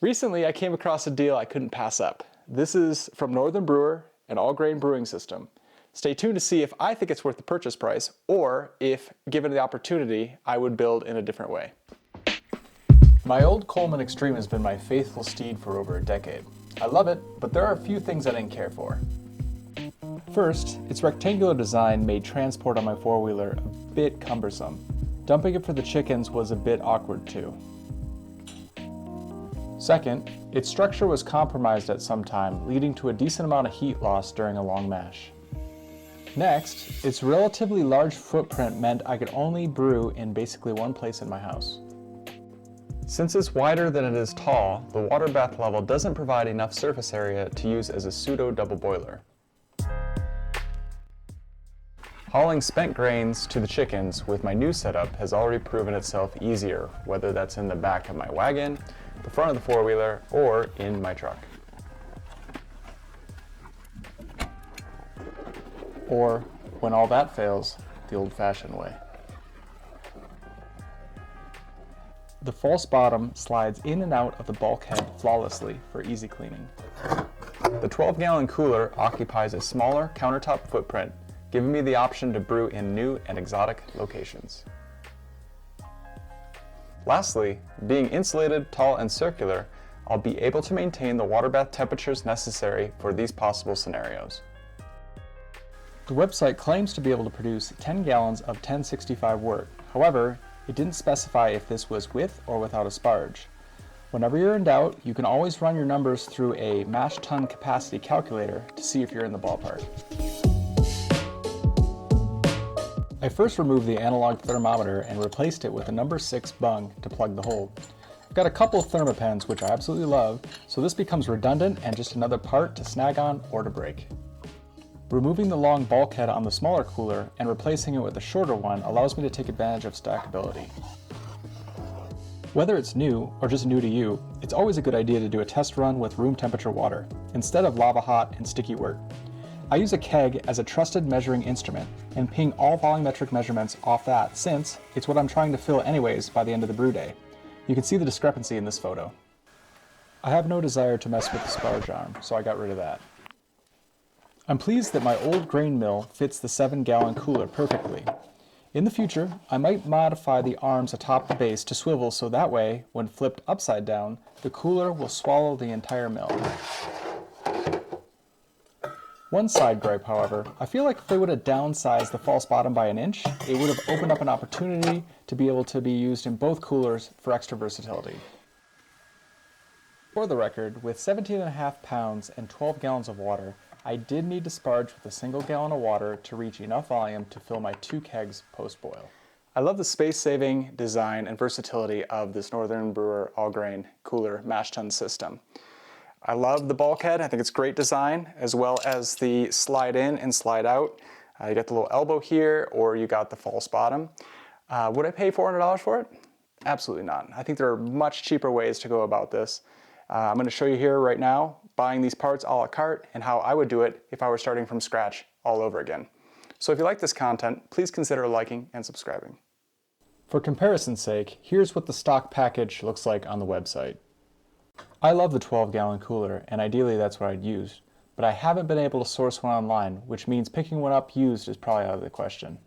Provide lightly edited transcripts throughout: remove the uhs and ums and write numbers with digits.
Recently, I came across a deal I couldn't pass up. This is from Northern Brewer, an all-grain brewing system. Stay tuned to see if I think it's worth the purchase price, or if, given the opportunity, I would build in a different way. My old Coleman Extreme has been my faithful steed for over a decade. I love it, but there are a few things I didn't care for. First, its rectangular design made transport on my four-wheeler a bit cumbersome. Dumping it for the chickens was a bit awkward too. Second, its structure was compromised at some time, leading to a decent amount of heat loss during a long mash. Next, its relatively large footprint meant I could only brew in basically one place in my house. Since it's wider than it is tall, the water bath level doesn't provide enough surface area to use as a pseudo double boiler. Hauling spent grains to the chickens with my new setup has already proven itself easier, whether that's in the back of my wagon, the front of the four-wheeler, or in my truck. Or, when all that fails, the old-fashioned way. The false bottom slides in and out of the bulkhead flawlessly for easy cleaning. The 12-gallon cooler occupies a smaller countertop footprint, giving me the option to brew in new and exotic locations. Lastly, being insulated, tall, and circular, I'll be able to maintain the water bath temperatures necessary for these possible scenarios. The website claims to be able to produce 10 gallons of 1065 wort. However, it didn't specify if this was with or without a sparge. Whenever you're in doubt, you can always run your numbers through a mash tun capacity calculator to see if you're in the ballpark. I first removed the analog thermometer and replaced it with a number 6 bung to plug the hole. I've got a couple of thermopens which I absolutely love, so this becomes redundant and just another part to snag on or to break. Removing the long bulkhead on the smaller cooler and replacing it with a shorter one allows me to take advantage of stackability. Whether it's new or just new to you, it's always a good idea to do a test run with room temperature water, instead of lava hot and sticky wort. I use a keg as a trusted measuring instrument and ping all volumetric measurements off that since it's what I'm trying to fill anyways by the end of the brew day. You can see the discrepancy in this photo. I have no desire to mess with the sparge arm, so I got rid of that. I'm pleased that my old grain mill fits the 7-gallon cooler perfectly. In the future, I might modify the arms atop the base to swivel so that way, when flipped upside down, the cooler will swallow the entire mill. One side gripe, however, I feel like if they would have downsized the false bottom by an inch, it would have opened up an opportunity to be able to be used in both coolers for extra versatility. For the record, with 17.5 pounds and 12 gallons of water, I did need to sparge with a single gallon of water to reach enough volume to fill my 2 kegs post-boil. I love the space-saving design and versatility of this Northern Brewer all-grain cooler mash tun system. I love the bulkhead. I think it's great design, as well as the slide in and slide out. You got the little elbow here, or you got the false bottom. Would I pay $400 for it? Absolutely not. I think there are much cheaper ways to go about this. I'm going to show you here right now, buying these parts a la carte and how I would do it if I were starting from scratch all over again. So if you like this content, please consider liking and subscribing. For comparison's sake, here's what the stock package looks like on the website. I love the 12-gallon cooler, and ideally that's what I'd use, but I haven't been able to source one online, which means picking one up used is probably out of the question.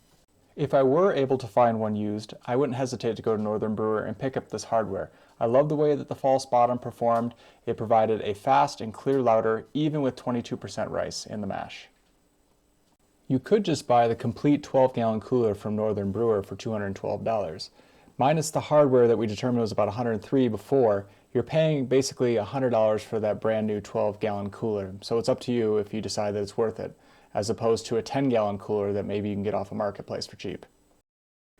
If I were able to find one used, I wouldn't hesitate to go to Northern Brewer and pick up this hardware. I love the way that the false bottom performed. It provided a fast and clear lauter, even with 22% rice in the mash. You could just buy the complete 12-gallon cooler from Northern Brewer for $212. Minus the hardware that we determined was about $103 before, you're paying basically $100 for that brand new 12-gallon cooler. So it's up to you if you decide that it's worth it, as opposed to a 10-gallon cooler that maybe you can get off a marketplace for cheap.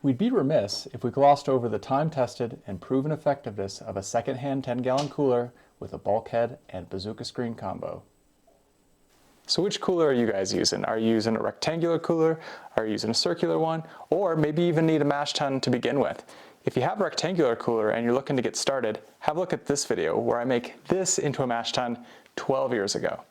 We'd be remiss if we glossed over the time-tested and proven effectiveness of a second-hand 10-gallon cooler with a bulkhead and bazooka screen combo. So which cooler are you guys using? Are you using a rectangular cooler? Are you using a circular one? Or maybe even need a mash tun to begin with? If you have a rectangular cooler and you're looking to get started, have a look at this video where I make this into a mash tun 12 years ago.